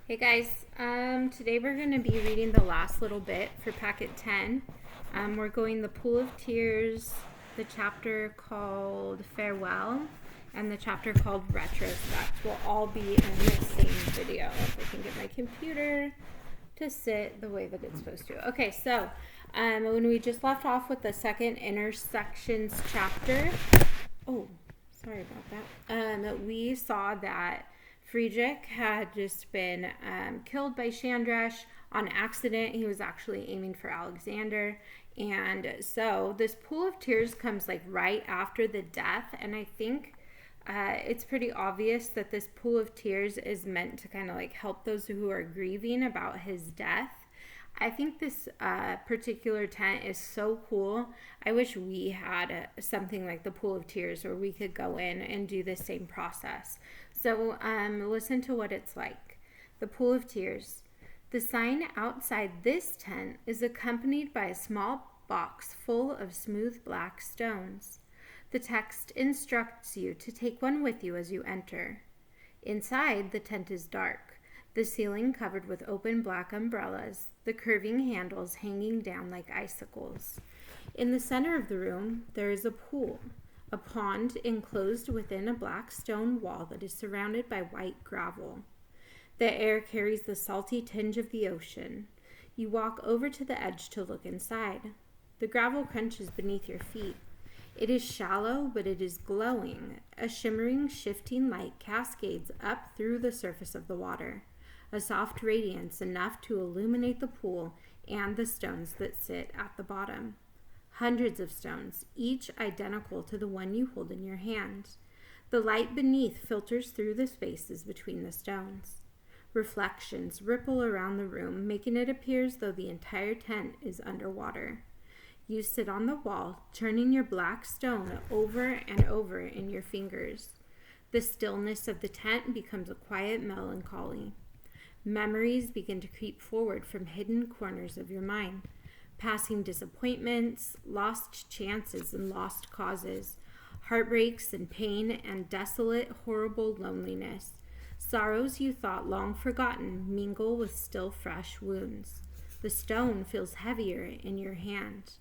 Hey guys, today we're going to be reading the last little bit for packet 10. We're going the Pool of Tears, the chapter called Farewell, and the chapter called Retrospect will all be in the same video. If I can get my computer to sit the way that it's supposed to. Okay, so when we just left off with the second intersections chapter, sorry about that, we saw that Friedrich had just been killed by Chandrash on accident. He was actually aiming for Alexander. And so this Pool of Tears comes like right after the death. And I think it's pretty obvious that this Pool of Tears is meant to kind of like help those who are grieving about his death. I think this particular tent is so cool. I wish we had something like the Pool of Tears where we could go in and do the same process. So listen to what it's like. The Pool of Tears. The sign outside this tent is accompanied by a small box full of smooth black stones. The text instructs you to take one with you as you enter. Inside, the tent is dark. The ceiling covered with open black umbrellas, the curving handles hanging down like icicles. In the center of the room, there is a pool, a pond enclosed within a black stone wall that is surrounded by white gravel. The air carries the salty tinge of the ocean. You walk over to the edge to look inside. The gravel crunches beneath your feet. It is shallow, but it is glowing. A shimmering, shifting light cascades up through the surface of the water. A soft radiance enough to illuminate the pool and the stones that sit at the bottom. Hundreds of stones, each identical to the one you hold in your hand. The light beneath filters through the spaces between the stones. Reflections ripple around the room, making it appear as though the entire tent is underwater. You sit on the wall, turning your black stone over and over in your fingers. The stillness of the tent becomes a quiet melancholy. Memories begin to creep forward from hidden corners of your mind. Passing disappointments, lost chances and lost causes, heartbreaks and pain and desolate, horrible loneliness. Sorrows you thought long forgotten mingle with still fresh wounds. The stone feels heavier in your hand.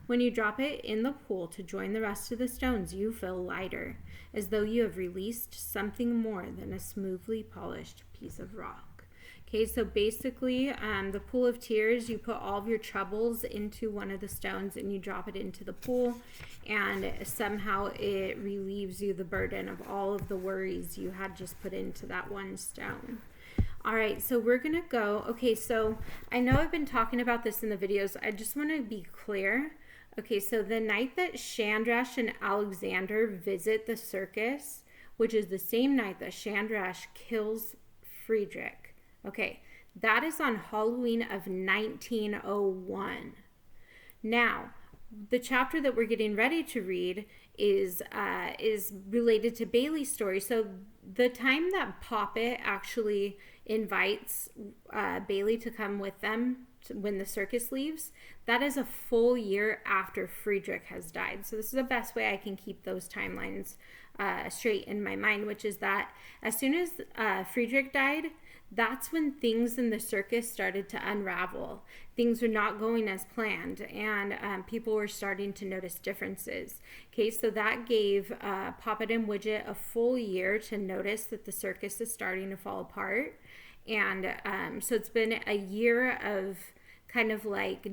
When you drop it in the pool to join the rest of the stones, you feel lighter, as though you have released something more than a smoothly polished piece of rock. Okay, so basically, the Pool of Tears, you put all of your troubles into one of the stones and you drop it into the pool, and somehow it relieves you the burden of all of the worries you had just put into that one stone. All right, so we're going to go. Okay, so I know I've been talking about this in the videos. I just want to be clear. Okay, so the night that Chandrash and Alexander visit the circus, which is the same night that Chandrash kills Friedrich. Okay, that is on Halloween of 1901. Now, the chapter that we're getting ready to read is related to Bailey's story. So the time that Poppet actually invites Bailey to come with them when the circus leaves, that is a full year after Friedrich has died. So this is the best way I can keep those timelines straight in my mind, which is that as soon as Friedrich died, that's when things in the circus started to unravel. Things were not going as planned, and people were starting to notice differences. Okay, so that gave Poppet and Widget a full year to notice that the circus is starting to fall apart. And so it's been a year of kind of like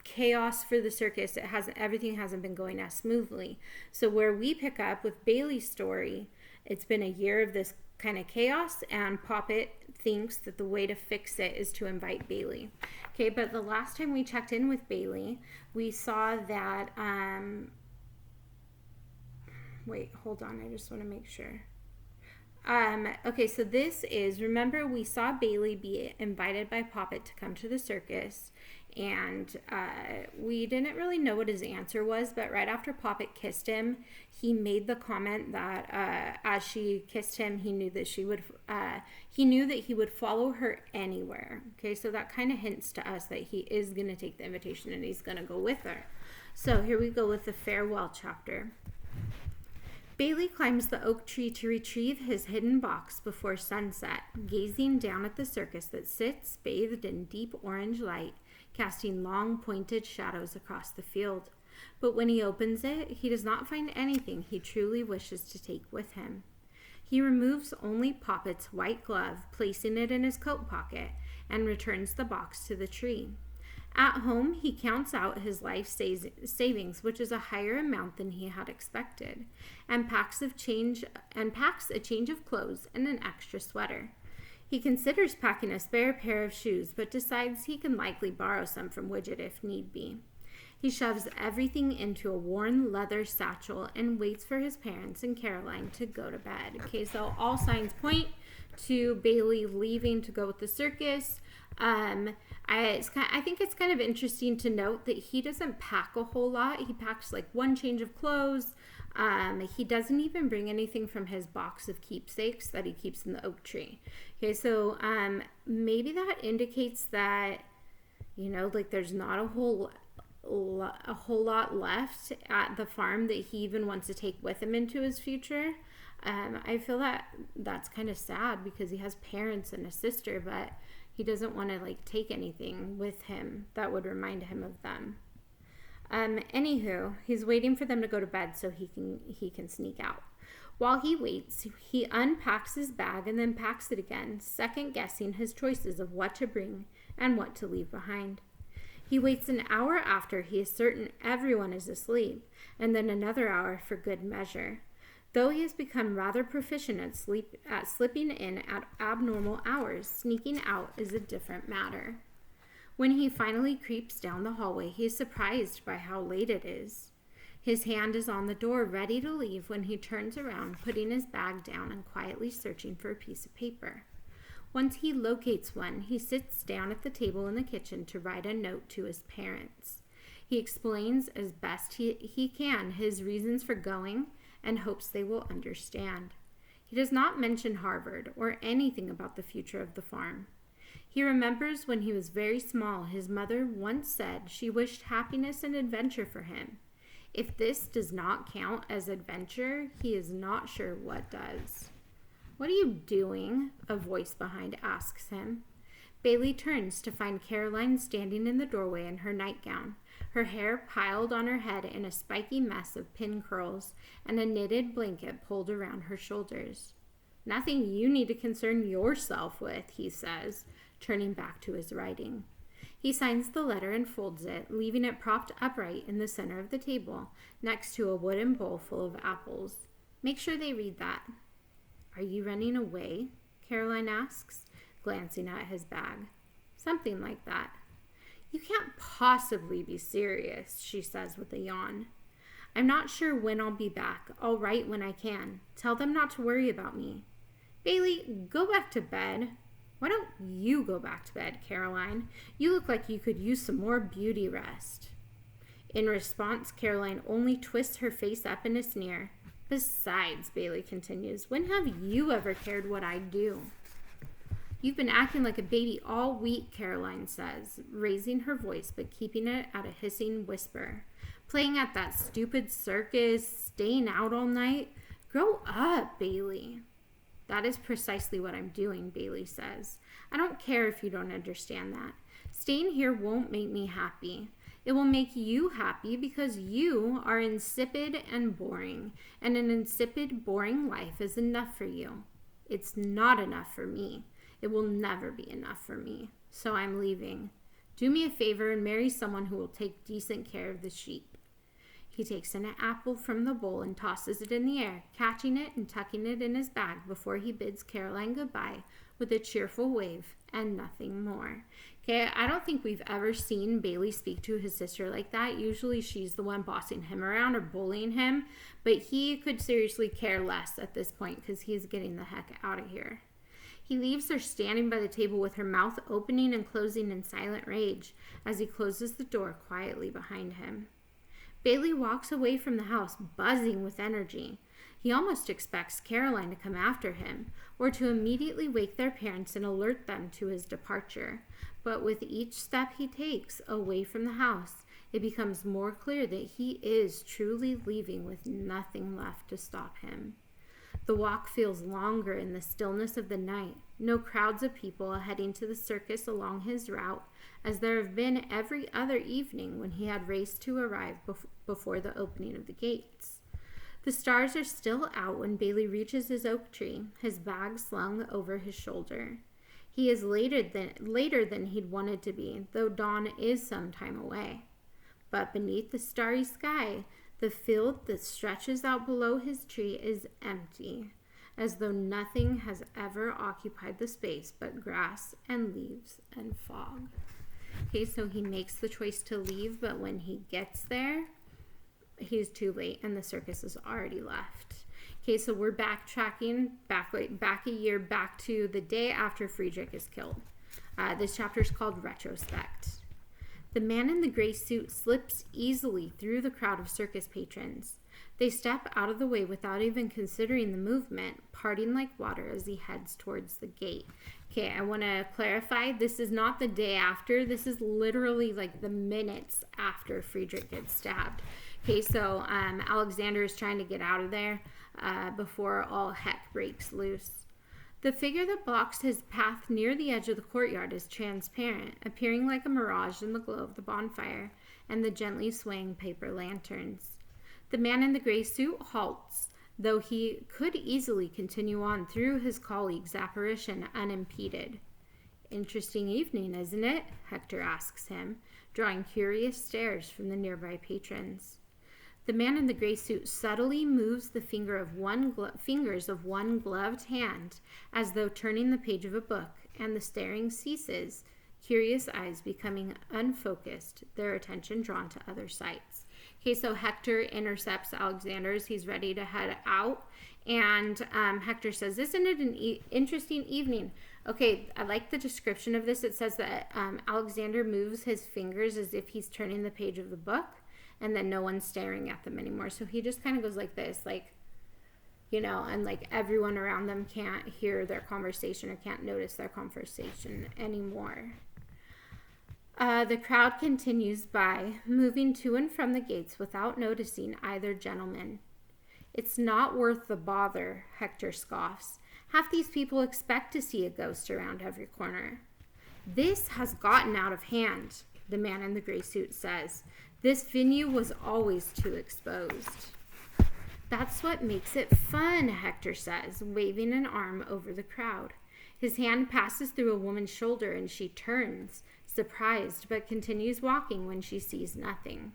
chaos for the circus. Everything hasn't been going as smoothly. So where we pick up with Bailey's story, it's been a year of this kind of chaos, and Poppet thinks that the way to fix it is to invite Bailey. Okay, but the last time we checked in with Bailey, we saw that, wait, hold on, I just want to make sure. Okay, so this is, remember we saw Bailey be invited by Poppet to come to the circus, and we didn't really know what his answer was, but right after Poppet kissed him, he made the comment that as she kissed him, he knew that he would follow her anywhere. Okay, so that kind of hints to us that he is going to take the invitation and he's going to go with her. So here we go with the farewell chapter. Bailey climbs the oak tree to retrieve his hidden box before sunset, gazing down at the circus that sits bathed in deep orange light, casting long pointed shadows across the field. But when he opens it, he does not find anything he truly wishes to take with him. He removes only Poppet's white glove, placing it in his coat pocket, and returns the box to the tree. At home, he counts out his life savings, which is a higher amount than he had expected, and packs a change of clothes and an extra sweater. He considers packing a spare pair of shoes, but decides he can likely borrow some from Widget if need be. He shoves everything into a worn leather satchel and waits for his parents and Caroline to go to bed. Okay, so all signs point to Bailey leaving to go with the circus. I think it's kind of interesting to note that he doesn't pack a whole lot. He packs like one change of clothes. He doesn't even bring anything from his box of keepsakes that he keeps in the oak tree. Okay, so maybe that indicates that, like there's not a whole lot left at the farm that he even wants to take with him into his future. I feel that that's kind of sad because he has parents and a sister, but he doesn't want to take anything with him that would remind him of them. Anywho, he's waiting for them to go to bed so he can sneak out. While he waits, he unpacks his bag and then packs it again, second guessing his choices of what to bring and what to leave behind. He waits an hour after he is certain everyone is asleep, and then another hour for good measure. Though he has become rather proficient at slipping in at abnormal hours, sneaking out is a different matter. When he finally creeps down the hallway, he is surprised by how late it is. His hand is on the door, ready to leave, when he turns around, putting his bag down and quietly searching for a piece of paper. Once he locates one, he sits down at the table in the kitchen to write a note to his parents. He explains as best he can his reasons for going and hopes they will understand. He does not mention Harvard or anything about the future of the farm. He remembers when he was very small, his mother once said she wished happiness and adventure for him. If this does not count as adventure, he is not sure what does. "What are you doing?" a voice behind asks him. Bailey turns to find Caroline standing in the doorway in her nightgown, her hair piled on her head in a spiky mess of pin curls and a knitted blanket pulled around her shoulders. "Nothing you need to concern yourself with," he says, turning back to his writing. He signs the letter and folds it, leaving it propped upright in the center of the table, next to a wooden bowl full of apples. "Make sure they read that." "Are you running away?" Caroline asks, glancing at his bag. "Something like that." "You can't possibly be serious," she says with a yawn. "I'm not sure when I'll be back. I'll write when I can. Tell them not to worry about me." "Bailey, go back to bed." "Why don't you go back to bed, Caroline? You look like you could use some more beauty rest." In response, Caroline only twists her face up in a sneer. "Besides," Bailey continues, "when have you ever cared what I do?" "You've been acting like a baby all week," Caroline says, raising her voice but keeping it at a hissing whisper. "Playing at that stupid circus, staying out all night. Grow up, Bailey." "That is precisely what I'm doing," Bailey says. "I don't care if you don't understand that. Staying here won't make me happy. It will make you happy because you are insipid and boring, and an insipid, boring life is enough for you. It's not enough for me. It will never be enough for me. So I'm leaving. Do me a favor and marry someone who will take decent care of the sheep." He takes an apple from the bowl and tosses it in the air, catching it and tucking it in his bag before he bids Caroline goodbye with a cheerful wave and nothing more. Okay, I don't think we've ever seen Bailey speak to his sister like that. Usually she's the one bossing him around or bullying him, but he could seriously care less at this point because he's getting the heck out of here. He leaves her standing by the table with her mouth opening and closing in silent rage as he closes the door quietly behind him. Bailey walks away from the house, buzzing with energy. He almost expects Caroline to come after him, or to immediately wake their parents and alert them to his departure. But with each step he takes away from the house, it becomes more clear that he is truly leaving with nothing left to stop him. The walk feels longer in the stillness of the night. No crowds of people heading to the circus along his route, as there have been every other evening when he had raced to arrive before the opening of the gates. The stars are still out when Bailey reaches his oak tree, his bag slung over his shoulder. He is later than he'd wanted to be, though dawn is some time away. But beneath the starry sky, the field that stretches out below his tree is empty, as though nothing has ever occupied the space but grass and leaves and fog. Okay, so he makes the choice to leave, but when he gets there, he's too late and the circus is already left. Okay, so we're backtracking back a year, back to the day after Friedrich is killed. This chapter is called Retrospect. The man in the gray suit slips easily through the crowd of circus patrons. They step out of the way without even considering the movement, parting like water as he heads towards the gate. Okay, I want to clarify, this is not the day after. This is literally like the minutes after Friedrich gets stabbed. Okay, so Alexander is trying to get out of there before all heck breaks loose. The figure that blocks his path near the edge of the courtyard is transparent, appearing like a mirage in the glow of the bonfire and the gently swaying paper lanterns. The man in the gray suit halts, though he could easily continue on through his colleague's apparition unimpeded. "Interesting evening, isn't it?" Hector asks him, drawing curious stares from the nearby patrons. The man in the gray suit subtly moves the fingers of one gloved hand, as though turning the page of a book, and the staring ceases, curious eyes becoming unfocused, their attention drawn to other sights. Okay, so Hector intercepts Alexander as he's ready to head out, and Hector says, "Isn't it an interesting evening?" Okay, I like the description of this. It says that Alexander moves his fingers as if he's turning the page of the book, and then no one's staring at them anymore. So he just kind of goes like this, like, you know, and like everyone around them can't hear their conversation or can't notice their conversation anymore. The crowd continues by, moving to and from the gates without noticing either gentleman. "It's not worth the bother," Hector scoffs. "Half these people expect to see a ghost around every corner." "This has gotten out of hand," the man in the gray suit says. "This venue was always too exposed." "That's what makes it fun," Hector says, waving an arm over the crowd. His hand passes through a woman's shoulder and she turns, surprised, but continues walking when she sees nothing.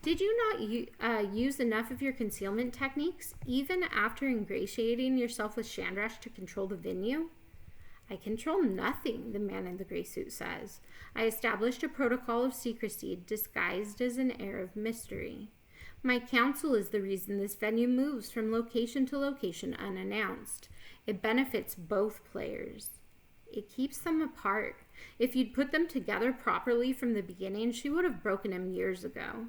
"Did you not use enough of your concealment techniques, even after ingratiating yourself with Chandrash to control the venue?" "I control nothing," the man in the gray suit says. "I established a protocol of secrecy disguised as an air of mystery. My counsel is the reason this venue moves from location to location unannounced. It benefits both players. It keeps them apart. If you'd put them together properly from the beginning, she would have broken him years ago."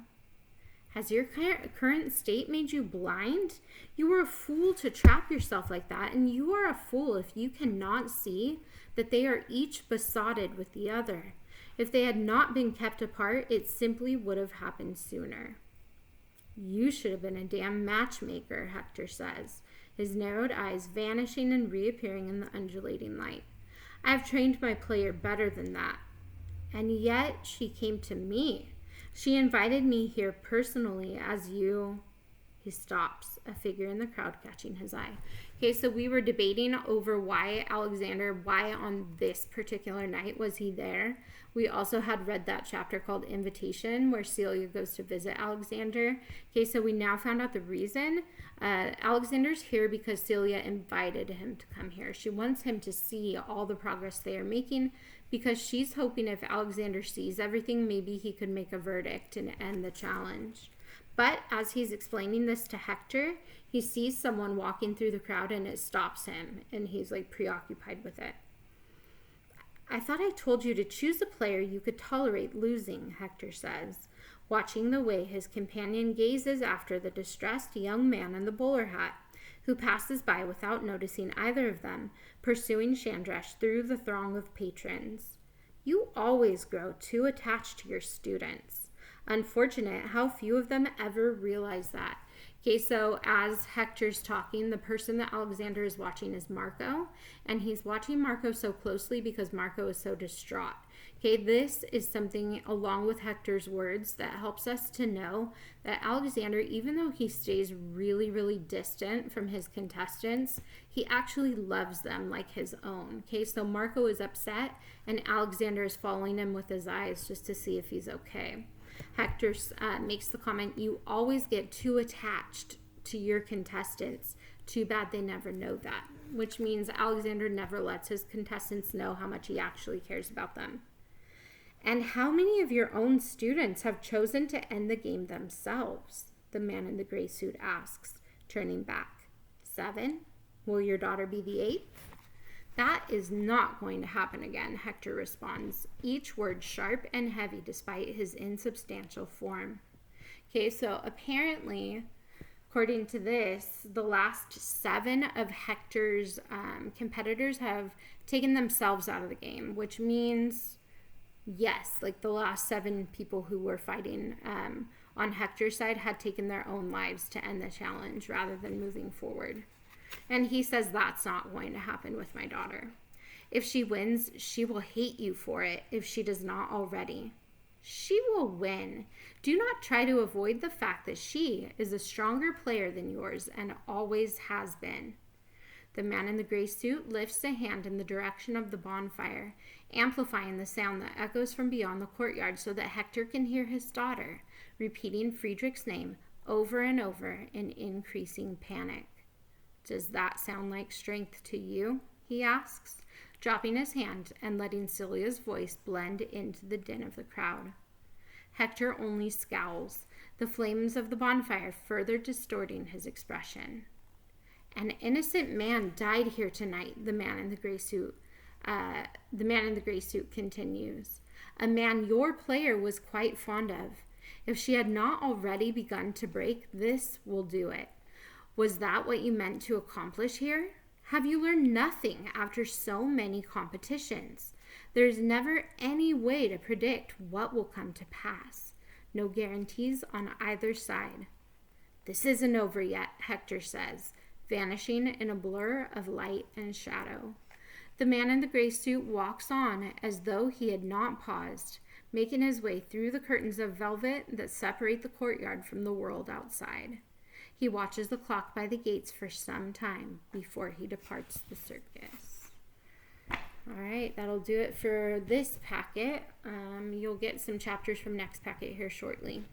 "Has your current state made you blind? You were a fool to trap yourself like that, and you are a fool if you cannot see that they are each besotted with the other. If they had not been kept apart, it simply would have happened sooner." "You should have been a damn matchmaker," Hector says, his narrowed eyes vanishing and reappearing in the undulating light. "I've trained my player better than that. And yet she came to me. She invited me here personally as you..." He stops, a figure in the crowd catching his eye. Okay, so we were debating over why on this particular night was he there. We also had read that chapter called Invitation, where Celia goes to visit Alexander. Okay, so we now found out the reason. Alexander's here because Celia invited him to come here. She wants him to see all the progress they are making, because she's hoping if Alexander sees everything, maybe he could make a verdict and end the challenge. But as he's explaining this to Hector, he sees someone walking through the crowd and it stops him, and he's like preoccupied with it. "I thought I told you to choose a player you could tolerate losing," Hector says, watching the way his companion gazes after the distressed young man in the bowler hat, who passes by without noticing either of them, pursuing Chandrash through the throng of patrons. "You always grow too attached to your students. Unfortunate how few of them ever realize that. Okay, so as Hector's talking, the person that Alexander is watching is Marco, and he's watching Marco so closely because Marco is so distraught. Okay, this is something along with Hector's words that helps us to know that Alexander, even though he stays really, really distant from his contestants, he actually loves them like his own. Okay, so Marco is upset, and Alexander is following him with his eyes just to see if he's okay. Hector makes the comment, "You always get too attached to your contestants. Too bad they never know that," which means Alexander never lets his contestants know how much he actually cares about them. "And how many of your own students have chosen to end the game themselves?" the man in the gray suit asks, turning back. 7? Will your daughter be the 8th? "That is not going to happen again," Hector responds, each word sharp and heavy despite his insubstantial form. Okay, so apparently, according to this, the last 7 of Hector's competitors have taken themselves out of the game, which means, yes, like the last 7 people who were fighting on Hector's side had taken their own lives to end the challenge rather than moving forward. And he says that's not going to happen with my daughter. If she wins, she will hate you for it if she does not already. She will win. Do not try to avoid the fact that she is a stronger player than yours and always has been. The man in the gray suit lifts a hand in the direction of the bonfire, amplifying the sound that echoes from beyond the courtyard so that Hector can hear his daughter repeating Friedrich's name over and over in increasing panic. "Does that sound like strength to you?" he asks, dropping his hand and letting Celia's voice blend into the din of the crowd. Hector only scowls, the flames of the bonfire further distorting his expression. "An innocent man died here tonight," the man in the gray suit continues. "A man your player was quite fond of. If she had not already begun to break, this will do it. Was that what you meant to accomplish here? Have you learned nothing after so many competitions? There is never any way to predict what will come to pass. No guarantees on either side." "This isn't over yet," Hector says, vanishing in a blur of light and shadow. The man in the gray suit walks on as though he had not paused, making his way through the curtains of velvet that separate the courtyard from the world outside. He watches the clock by the gates for some time before he departs the circus. All right, that'll do it for this packet. You'll get some chapters from next packet here shortly.